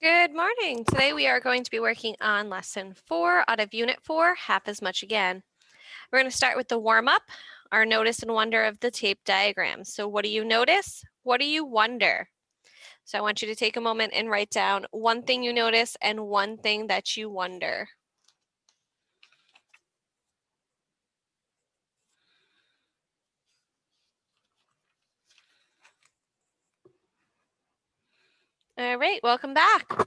Good morning. Today we are going to be working on lesson 4 out of unit 4, half as much again. We're going to start with the warm-up, our notice and wonder of the tape diagram. So what do you notice? What do you wonder? So I want you to take a moment and write down one thing you notice and one thing that you wonder. All right, welcome back.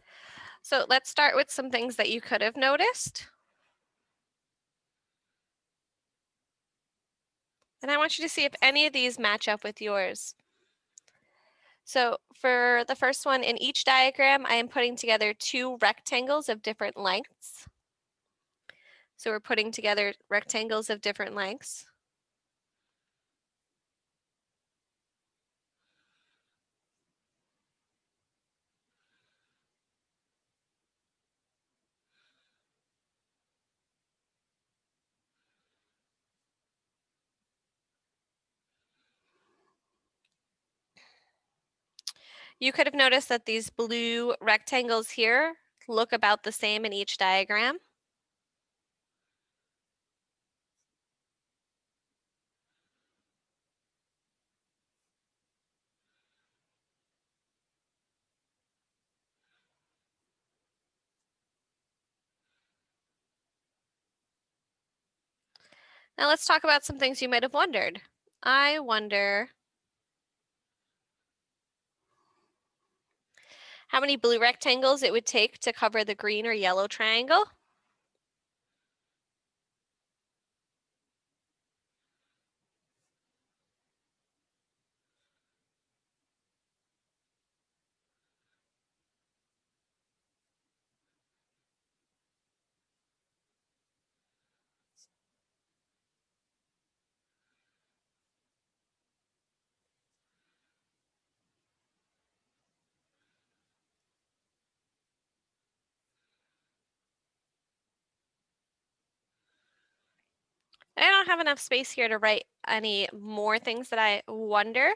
So let's start with some things that you could have noticed. And I want you to see if any of these match up with yours. So for the first one, in each diagram, I am putting together two rectangles of different lengths. So we're putting together rectangles of different lengths. You could have noticed that these blue rectangles here look about the same in each diagram. Now let's talk about some things you might have wondered. I wonder how many blue rectangles it would take to cover the green or yellow triangle. I don't have enough space here to write any more things that I wonder,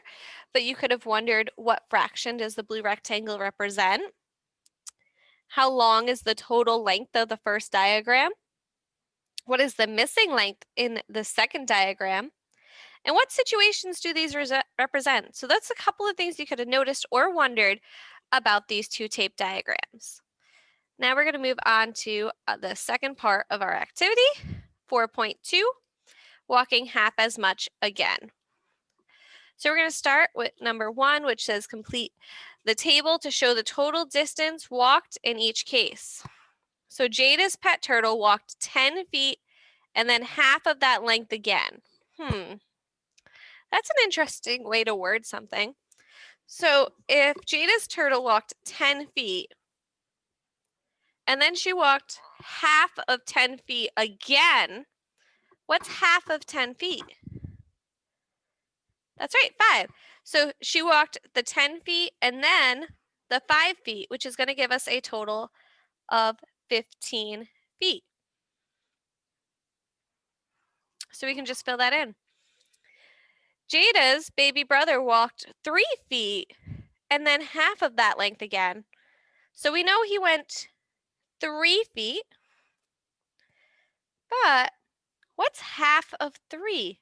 but you could have wondered what fraction does the blue rectangle represent? How long is the total length of the first diagram? What is the missing length in the second diagram? And what situations do these represent? So that's a couple of things you could have noticed or wondered about these two tape diagrams. Now we're going to move on to the second part of our activity, 4.2, walking half as much again. So we're going to start with number 1, which says complete the table to show the total distance walked in each case. So Jada's pet turtle walked 10 feet and then half of that length again. That's an interesting way to word something. So if Jada's turtle walked 10 feet and then she walked half of 10 feet again, what's half of 10 feet? That's right, 5. So she walked the 10 feet and then the 5 feet, which is going to give us a total of 15 feet. So we can just fill that in. Jada's baby brother walked 3 feet and then half of that length again. So we know he went 3 feet, but what's half of 3?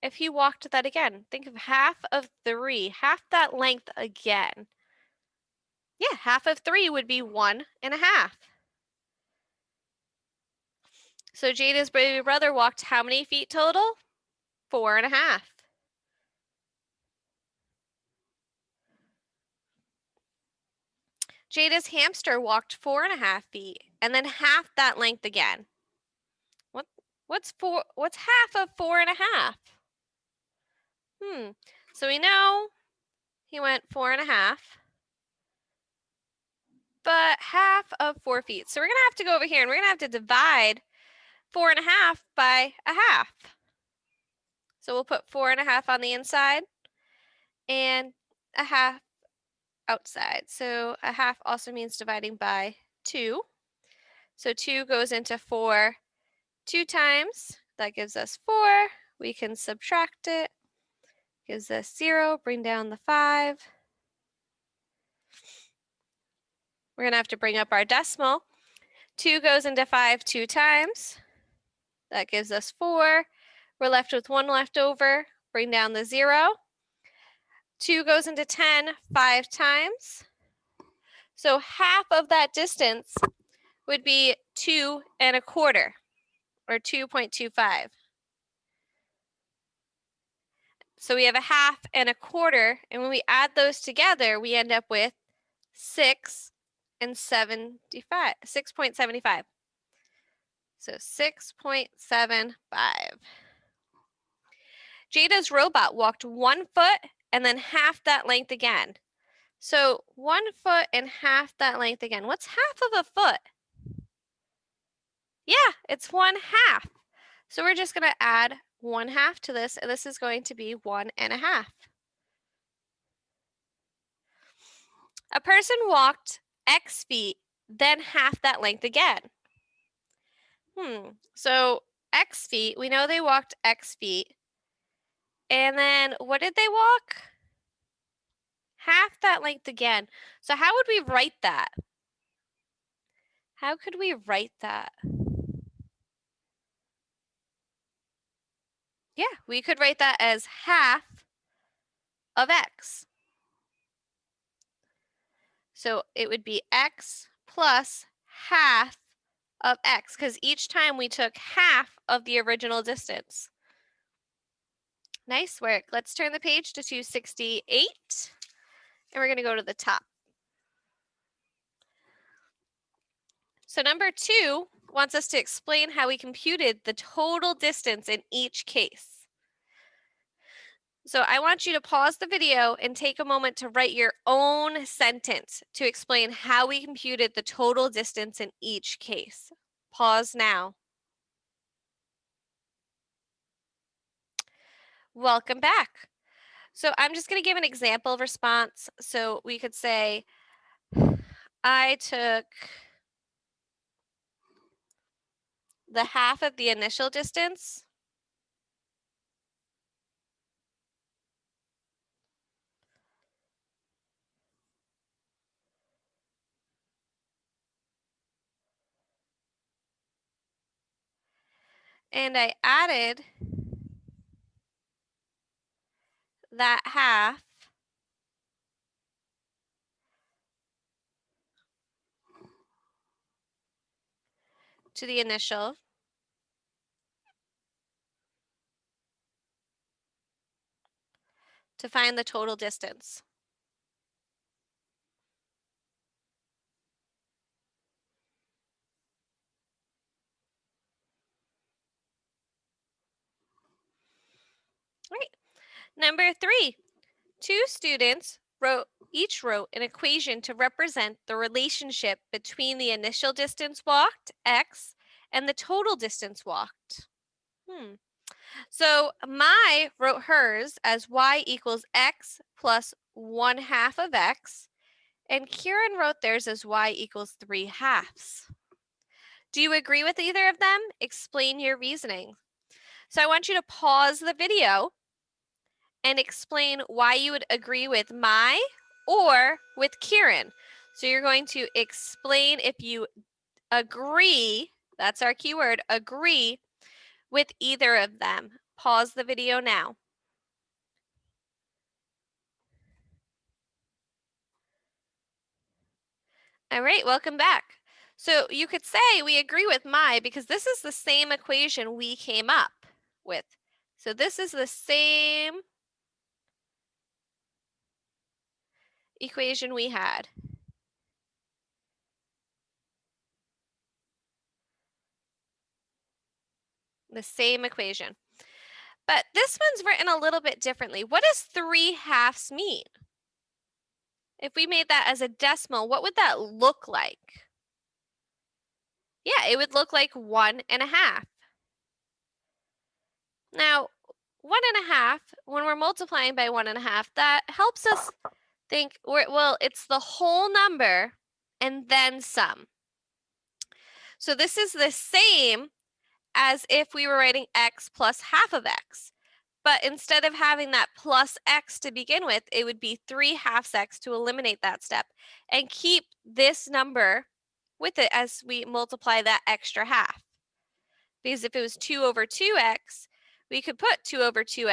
If he walked that again, think of half of 3, half that length again. Yeah, half of 3 would be 1.5. So Jada's baby brother walked how many feet total? 4.5. Jada's hamster walked 4.5 feet and then half that length again. What's half of 4.5? So we know he went 4.5, but half of 4 feet. So we're gonna have to go over here and we're gonna have to divide 4.5 by a half. So we'll put 4.5 on the inside and a half outside. So a half also means dividing by 2. So 2 goes into 4 2 times. That gives us 4. We can subtract it. Gives us 0. Bring down the 5. We're going to have to bring up our decimal. 2 goes into 5 2 times. That gives us 4. We're left with 1 left over. Bring down the 0. 2 goes into 10 5 times. So half of that distance would be 2 1/4, or 2.25. So we have a 1/2 and 1/4, and when we add those together, we end up with 6.75. So 6.75. Jada's robot walked 1 foot and then half that length again. So 1 foot and half that length again. What's half of a foot? Yeah, it's 1/2. So we're just going to add 1/2 to this, and this is going to be 1 1/2. A person walked X feet, then half that length again. So X feet, we know they walked X feet. And then what did they walk? Half that length again. So how would we write that? How could we write that? Yeah, we could write that as half of X. So it would be X plus half of X, because each time we took half of the original distance. Nice work. Let's turn the page to 268, and we're going to go to the top. So number 2 wants us to explain how we computed the total distance in each case. So I want you to pause the video and take a moment to write your own sentence to explain how we computed the total distance in each case. Pause now. Welcome back. So I'm just going to give an example response. So we could say, I took the half of the initial distance and I added that half to the initial to find the total distance. Right. Number 3, 2 students each wrote an equation to represent the relationship between the initial distance walked, X, and the total distance walked. So Mai wrote hers as Y equals X plus 1/2 of X, and Kieran wrote theirs as Y equals 3/2. Do you agree with either of them? Explain your reasoning. So I want you to pause the video and explain why you would agree with Mai or with Kieran. So you're going to explain if you agree, that's our keyword, agree with either of them. Pause the video now. All right, welcome back. So you could say we agree with Mai because this is the same equation we came up with. So this is the same equation we had. The same equation. But this one's written a little bit differently. What does 3/2 mean? If we made that as a decimal, what would that look like? Yeah, it would look like 1 1/2. Now, 1 1/2, when we're multiplying by 1 1/2, that helps us think, well, it's the whole number and then some. So this is the same as if we were writing X plus half of X. But instead of having that plus x to begin with, it would be 3/2 x to eliminate that step and keep this number with it as we multiply that extra half. Because if it was 2 over 2x, we could put 2 over 2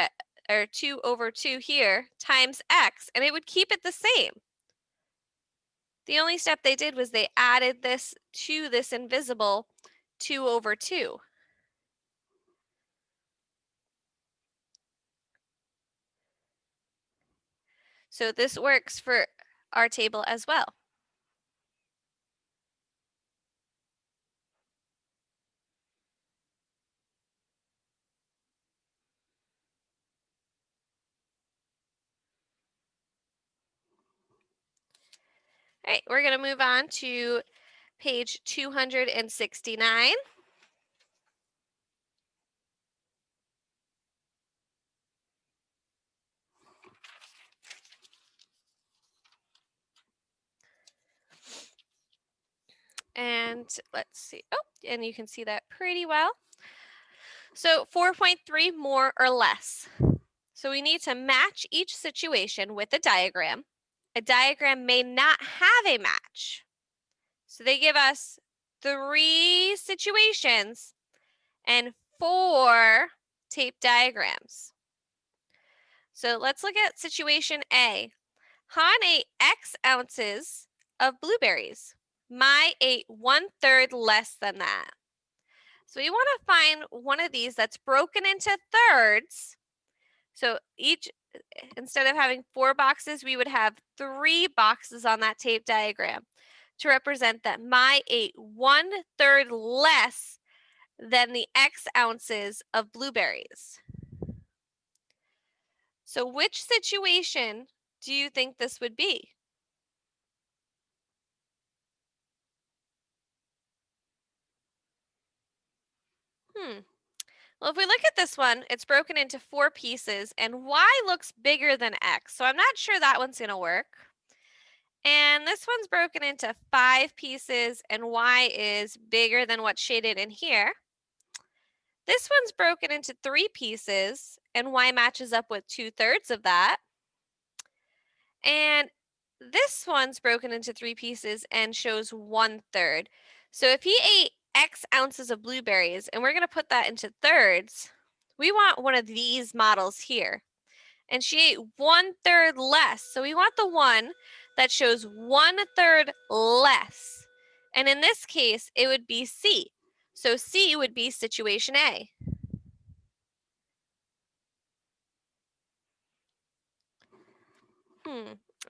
or 2 over 2 here times x, and it would keep it the same. The only step they did was they added this to this invisible 2 over 2. So this works for our table as well. All right, we're going to move on to page 269. And let's see. Oh, and you can see that pretty well. So 4.3 more or less. So we need to match each situation with a diagram. A diagram may not have a match. So they give us 3 situations and 4 tape diagrams. So let's look at situation A. Han ate X ounces of blueberries. Mai ate 1/3 less than that. So we want to find one of these that's broken into thirds. So each, instead of having 4 boxes, we would have 3 boxes on that tape diagram to represent that Mai ate 1/3 less than the X ounces of blueberries. So which situation do you think this would be? Well, if we look at this one, it's broken into 4 pieces, and y looks bigger than x, so I'm not sure that one's going to work. And this one's broken into 5 pieces, and y is bigger than what's shaded in here. This one's broken into 3 pieces, and y matches up with 2/3 of that. And this one's broken into 3 pieces and shows 1/3. So if he ate X ounces of blueberries, and we're going to put that into thirds, we want one of these models here. And she ate 1/3 less. So we want the one that shows 1/3 less. And in this case, it would be C. So C would be situation A.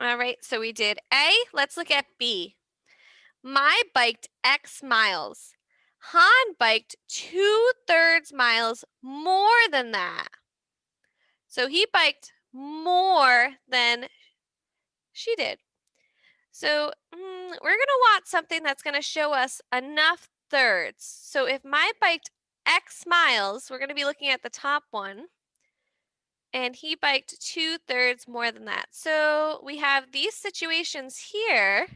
All right, so we did A. Let's look at B. Mai biked X miles. Han biked 2/3 miles more than that. So he biked more than she did. So we're going to want something that's going to show us enough thirds. So if Mai biked X miles, we're going to be looking at the top one. And he biked 2/3 more than that. So we have these situations here.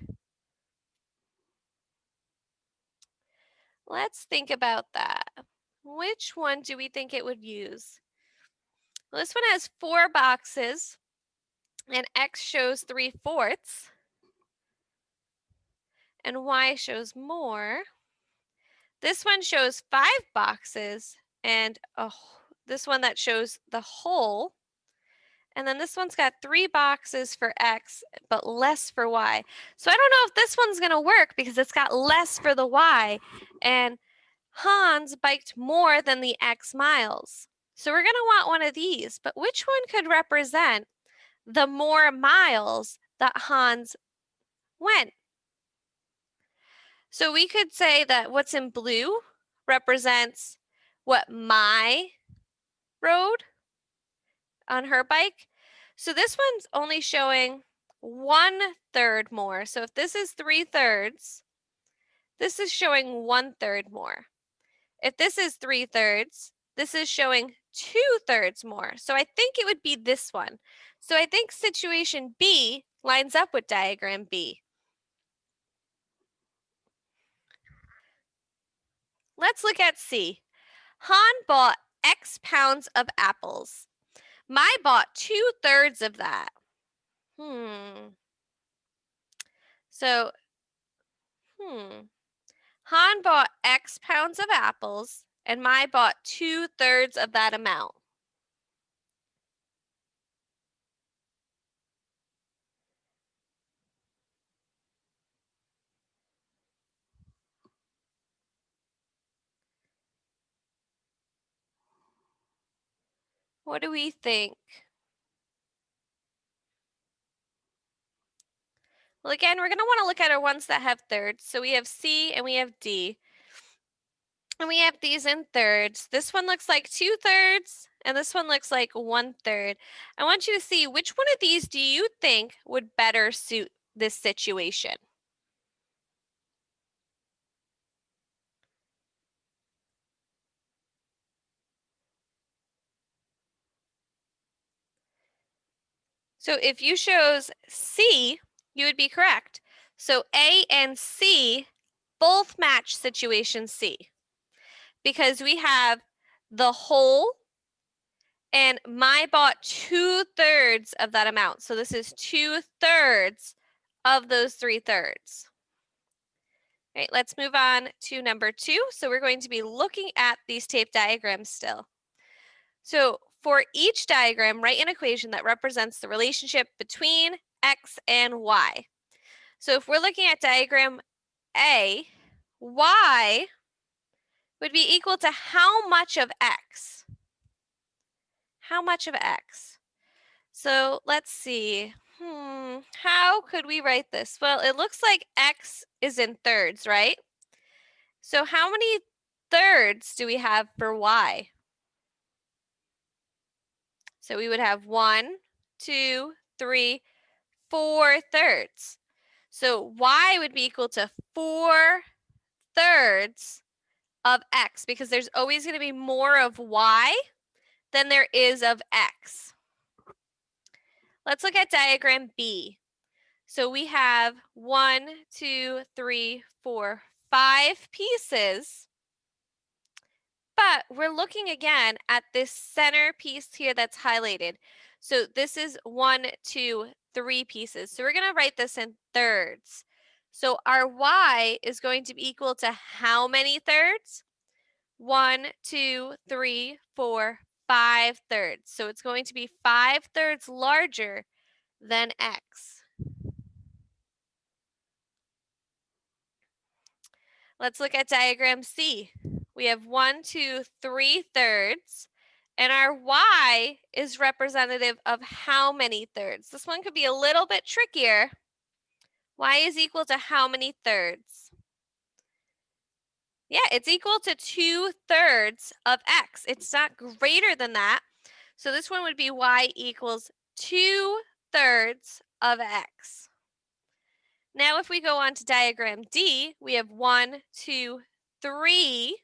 Let's think about that. Which one do we think it would use? Well, this one has 4 boxes, and X shows 3/4, and Y shows more. This one shows 5 boxes, and this one that shows the whole. And then this one's got 3 boxes for X, but less for Y. So I don't know if this one's going to work because it's got less for the Y. And Hans biked more than the X miles. So we're going to want one of these. But which one could represent the more miles that Hans went? So we could say that what's in blue represents what Mai rode on her bike. So this one's only showing 1/3 more. So if this is 3/3, this is showing 1/3 more. If this is 3/3, this is showing 2/3 more. So I think it would be this one. So I think situation B lines up with diagram B. Let's look at C. Han bought X pounds of apples. Mai bought 2/3 of that. So, Han bought X pounds of apples, and Mai bought 2/3 of that amount. What do we think? Well, again, we're going to want to look at our ones that have thirds. So we have C and we have D. And we have these in thirds. This one looks like 2/3, and this one looks like 1/3. I want you to see which one of these do you think would better suit this situation? So if you chose C, you would be correct. So A and C both match situation C because we have the whole, and Mai bought 2/3 of that amount. So this is 2/3 of those 3/3. All right, let's move on to number 2. So we're going to be looking at these tape diagrams still. So for each diagram, write an equation that represents the relationship between X and Y. So if we're looking at diagram A, Y would be equal to how much of X? How much of X? So let's see. How could we write this? Well, it looks like X is in thirds, right? So how many thirds do we have for Y? So we would have 1, 2, 3, 4 thirds. So Y would be equal to 4/3 of X because there's always going to be more of Y than there is of X. Let's look at diagram B. So we have 1, 2, 3, 4, 5 pieces, but we're looking again at this center piece here that's highlighted. So this is 1, 2, 3 pieces. So we're going to write this in thirds. So our Y is going to be equal to how many thirds? 1, 2, 3, 4, 5 thirds. So it's going to be 5/3 larger than X. Let's look at diagram C. We have 1, 2, 3 thirds, and our Y is representative of how many thirds? This one could be a little bit trickier. Y is equal to how many thirds? Yeah, it's equal to 2/3 of X. It's not greater than that. So this one would be Y equals 2/3 of X. Now if we go on to diagram D, we have 1, 2, 3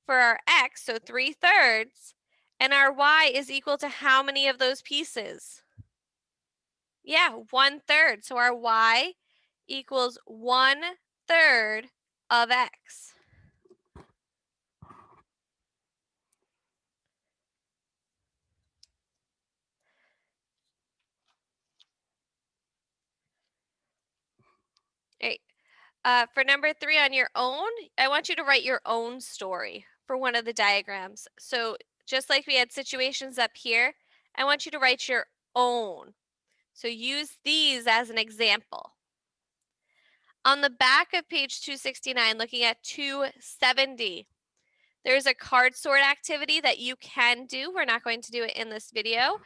for our X, so 3/3, and our Y is equal to how many of those pieces? Yeah, 1/3. So our Y equals 1/3 of X. All right. For number 3 on your own, I want you to write your own story for one of the diagrams. So just like we had situations up here, I want you to write your own. So use these as an example. On the back of page 269, looking at 270, there's a card sort activity that you can do. We're not going to do it in this video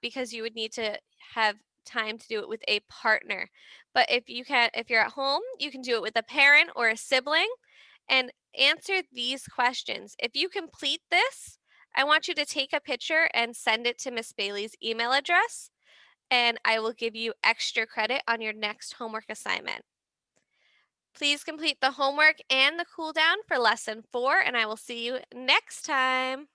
because you would need to have time to do it with a partner. But if you're at home, you can do it with a parent or a sibling and answer these questions. If you complete this, I want you to take a picture and send it to Miss Bailey's email address, and I will give you extra credit on your next homework assignment. Please complete the homework and the cool down for lesson 4, and I will see you next time.